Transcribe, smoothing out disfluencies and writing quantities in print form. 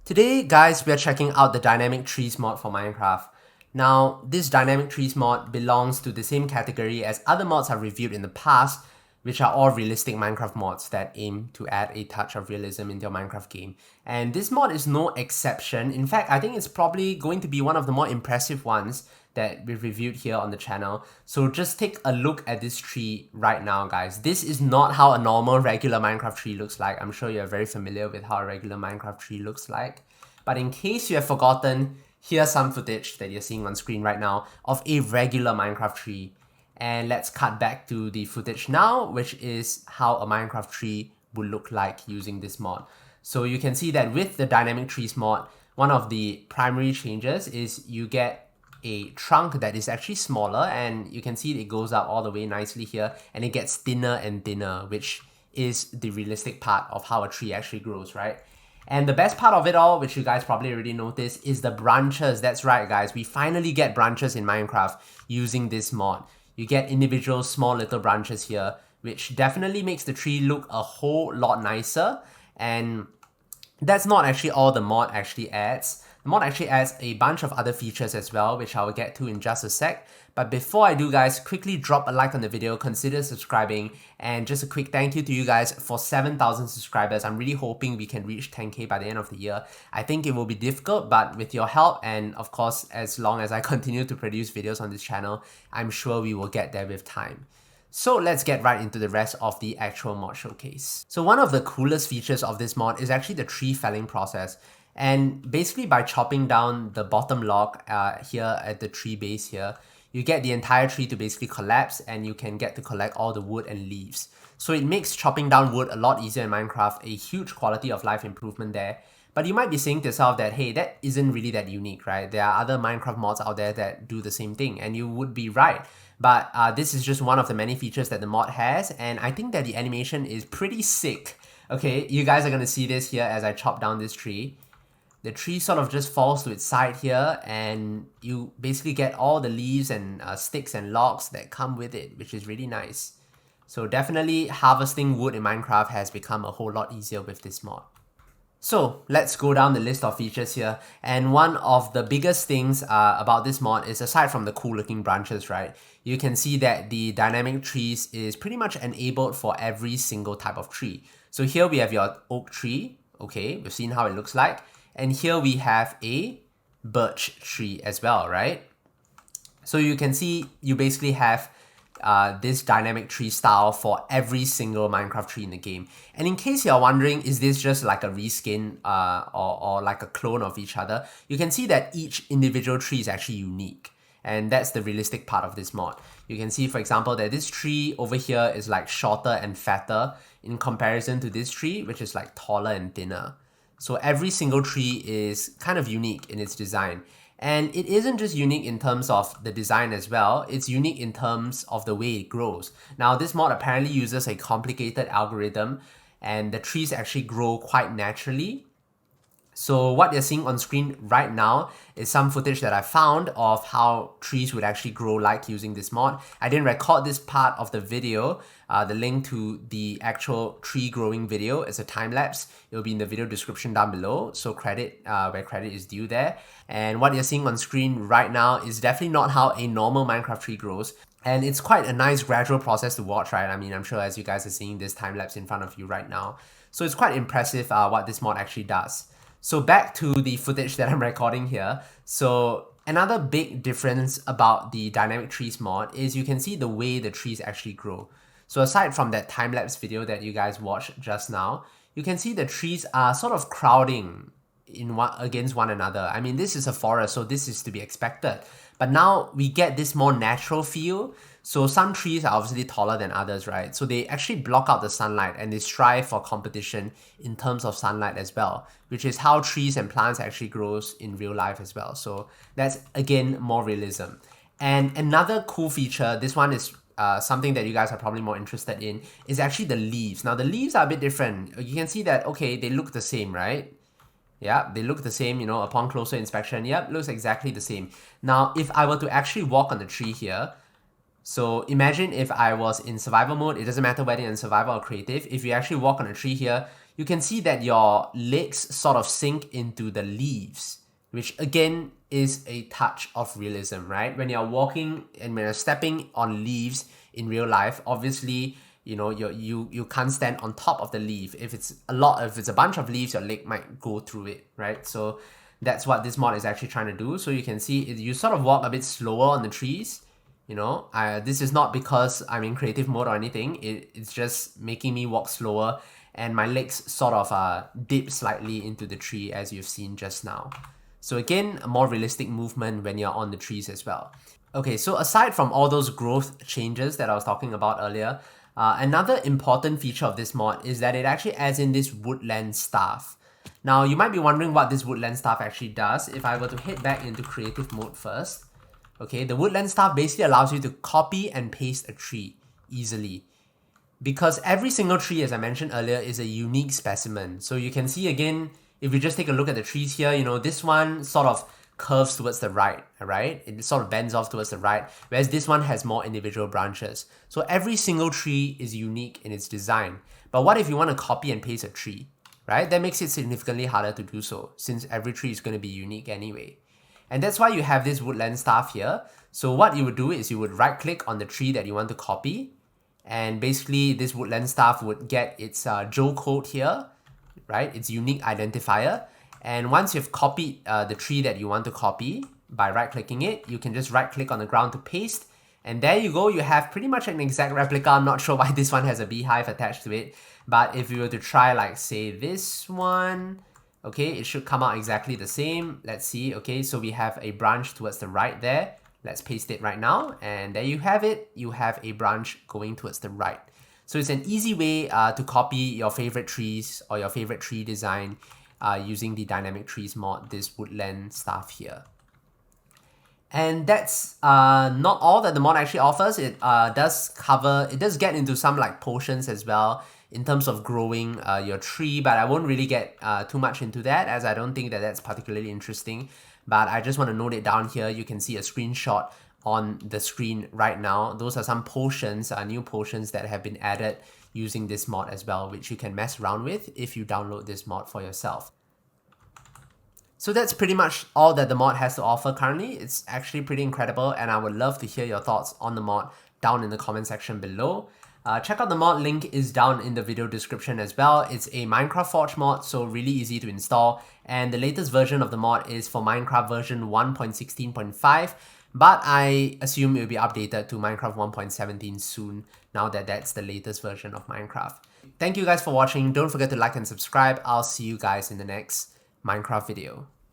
Today, guys, we are checking out the Dynamic Trees mod for Minecraft. Now, this Dynamic Trees mod belongs to the same category as other mods I've reviewed in the past, which are all realistic Minecraft mods that aim to add a touch of realism into your Minecraft game. And this mod is no exception. In fact, I think it's probably going to be one of the more impressive ones that we've reviewed here on the channel. So just take a look at this tree right now, guys. This is not how a normal regular Minecraft tree looks like. I'm sure you're very familiar with how a regular Minecraft tree looks like. But in case you have forgotten, here's some footage that you're seeing on screen right now of a regular Minecraft tree. And let's cut back to the footage now, which is how a Minecraft tree would look like using this mod. So you can see that with the Dynamic Trees mod, one of the primary changes is you get a trunk that is actually smaller, and you can see it goes up all the way nicely here, and it gets thinner and thinner, which is the realistic part of how a tree actually grows, right? And the best part of it all, which you guys probably already noticed, is the branches. That's right, guys. We finally get branches in Minecraft using this mod. You get individual small little branches here, which definitely makes the tree look a whole lot nicer. And that's not actually all the mod actually adds. The mod actually adds a bunch of other features as well, which I will get to in just a sec. But before I do, guys, quickly drop a like on the video, consider subscribing, and just a quick thank you to you guys for 7,000 subscribers. I'm really hoping we can reach 10k by the end of the year. I think it will be difficult, but with your help, and of course, as long as I continue to produce videos on this channel, I'm sure we will get there with time. So let's get right into the rest of the actual mod showcase. So one of the coolest features of this mod is actually the tree felling process. And basically by chopping down the bottom log here at the tree base here, you get the entire tree to basically collapse, and you can get to collect all the wood and leaves. So it makes chopping down wood a lot easier in Minecraft, a huge quality of life improvement there. But you might be saying to yourself that, hey, that isn't really that unique, right? There are other Minecraft mods out there that do the same thing, and you would be right. But this is just one of the many features that the mod has, and I think that the animation is pretty sick. Okay, you guys are gonna see this here as I chop down this tree. The tree sort of just falls to its side here, and you basically get all the leaves and sticks and logs that come with it, which is really nice. So definitely harvesting wood in Minecraft has become a whole lot easier with this mod. So let's go down the list of features here, and one of the biggest things about this mod is, aside from the cool looking branches, right, you can see that the dynamic trees is pretty much enabled for every single type of tree. So here we have your oak tree, okay, we've seen how it looks like, and here we have a birch tree as well, right? So you can see you basically have this dynamic tree style for every single Minecraft tree in the game. And in case you're wondering, is this just like a reskin or like a clone of each other, you can see that each individual tree is actually unique. And that's the realistic part of this mod. You can see, for example, that this tree over here is like shorter and fatter in comparison to this tree, which is like taller and thinner. So every single tree is kind of unique in its design. And it isn't just unique in terms of the design as well, it's unique in terms of the way it grows. Now, this mod apparently uses a complicated algorithm, and the trees actually grow quite naturally. So what you're seeing on screen right now is some footage that I found of how trees would actually grow like using this mod. I didn't record this part of the video. The link to the actual tree growing video is a time lapse. It'll be in the video description down below. So credit where credit is due there. And what you're seeing on screen right now is definitely not how a normal Minecraft tree grows. And it's quite a nice gradual process to watch, right? I mean, I'm sure as you guys are seeing this time lapse in front of you right now. So it's quite impressive what this mod actually does. So back to the footage that I'm recording here. So another big difference about the Dynamic Trees mod is you can see the way the trees actually grow. So aside from that time-lapse video that you guys watched just now, you can see the trees are sort of crowding against one another. I mean, this is a forest, so this is to be expected. But now we get this more natural feel. So some trees are obviously taller than others, right? So they actually block out the sunlight, and they strive for competition in terms of sunlight as well, which is how trees and plants actually grows in real life as well. So that's, again, more realism. And another cool feature, this one is something that you guys are probably more interested in, is actually the leaves. Now the leaves are a bit different. You can see that, okay, they look the same, right? Yeah, they look the same, you know, upon closer inspection. Yep, looks exactly the same. Now, if I were to actually walk on the tree here, so imagine if I was in survival mode, it doesn't matter whether you're in survival or creative, if you actually walk on a tree here, you can see that your legs sort of sink into the leaves, which again is a touch of realism, right? When you're walking and when you're stepping on leaves in real life, obviously, you can't stand on top of the leaf. If it's a bunch of leaves, your leg might go through it, right? So that's what this mod is actually trying to do. So you can see you sort of walk a bit slower on the trees. This is not because I'm in creative mode or anything. It's just making me walk slower, and my legs sort of dip slightly into the tree, as you've seen just now. So again, a more realistic movement when you're on the trees as well. Okay, so aside from all those growth changes that I was talking about earlier, another important feature of this mod is that it actually adds in this Woodland staff. Now, you might be wondering what this Woodland staff actually does. If I were to head back into creative mode first, okay, the Woodland staff basically allows you to copy and paste a tree easily. Because every single tree, as I mentioned earlier, is a unique specimen. So you can see again, if you just take a look at the trees here, this one sort of curves towards the right, right? It sort of bends off towards the right, whereas this one has more individual branches. So every single tree is unique in its design. But what if you want to copy and paste a tree, right? That makes it significantly harder to do so, since every tree is going to be unique anyway. And that's why you have this Woodland staff here. So what you would do is you would right click on the tree that you want to copy, and basically this Woodland staff would get its Joe code here, right? Its unique identifier. And once you've copied the tree that you want to copy by right clicking it, you can just right click on the ground to paste. And there you go, you have pretty much an exact replica. I'm not sure why this one has a beehive attached to it, but if you were to try, like, say this one, okay, it should come out exactly the same. Let's see. Okay, so we have a branch towards the right there. Let's paste it right now, and there you have it. You have a branch going towards the right. So it's an easy way to copy your favorite trees or your favorite tree design using the Dynamic Trees mod, this Woodland staff here. And that's not all that the mod actually offers. It does get into some like potions as well in terms of growing your tree, but I won't really get too much into that, as I don't think that that's particularly interesting. But I just want to note it down here. You can see a screenshot on the screen right now. Those are some potions, new potions that have been added using this mod as well, which you can mess around with if you download this mod for yourself. So that's pretty much all that the mod has to offer currently. It's actually pretty incredible, and I would love to hear your thoughts on the mod down in the comment section below. Check out the mod, link is down in the video description as well. It's a Minecraft Forge mod, so really easy to install, and the latest version of the mod is for Minecraft version 1.16.5, but I assume it will be updated to Minecraft 1.17 soon, now that that's the latest version of Minecraft. Thank you guys for watching. Don't forget to like and subscribe. I'll see you guys in the next Minecraft video.